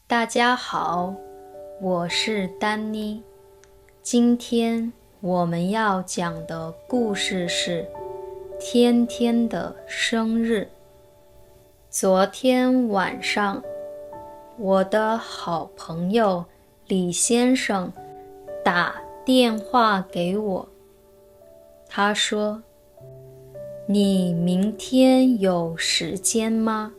大家好，我是丹妮。今天我们要讲的故事是天天的生日。昨天晚上，我的好朋友李先生打电话给我，他说：你明天有时间吗？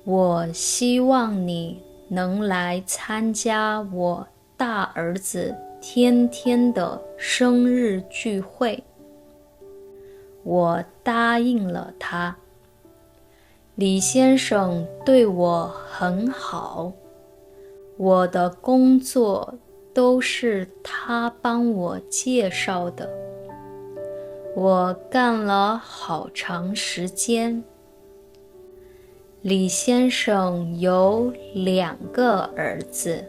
我希望你能来参加我大儿子天天的生日聚会。我答应了他。李先生对我很好，我的工作都是他帮我介绍的。我干了好长时间。李先生有2个儿子，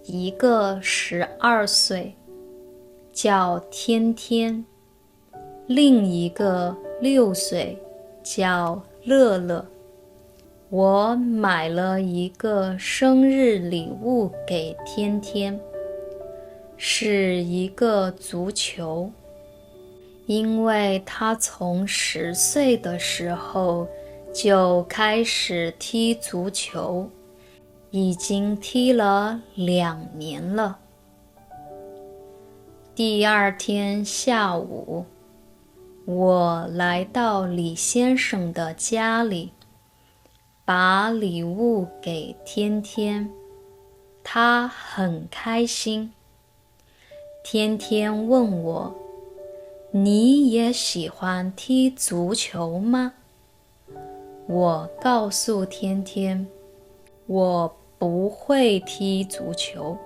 一个12岁，叫天天，另一个6岁，叫乐乐。我买了一个生日礼物给天天，是一个足球，因为他从10岁的时候就开始踢足球，已经踢了2年了。第2天下午，我来到李先生的家里，把礼物给天天，他很开心。天天问我：你也喜欢踢足球吗？我告诉天天，我不会踢足球，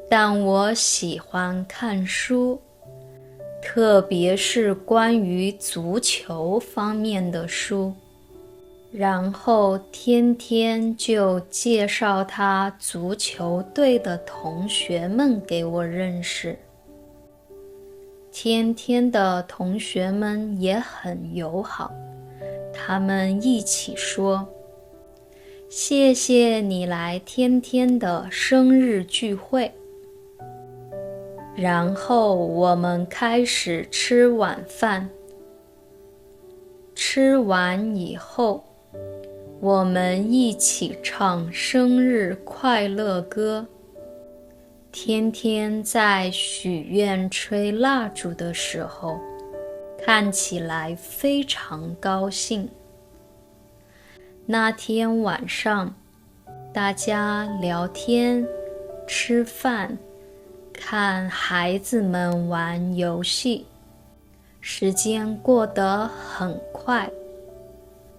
但我喜欢看书，特别是关于足球方面的书。然后天天就介绍他足球队的同学们给我认识。天天的同学们也很友好，他们一起说：谢谢你来天天的生日聚会。然后我们开始吃晚饭。吃完以后，我们一起唱生日快乐歌。天天在许愿吹蜡烛的时候，看起来非常高兴。那天晚上，大家聊天、吃饭，看孩子们玩游戏，时间过得很快。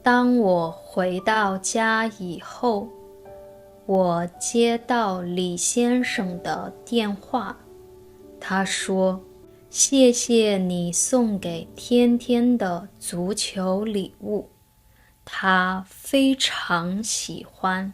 当我回到家以后，我接到李先生的电话，他说：谢谢你送给天天的足球礼物，他非常喜欢。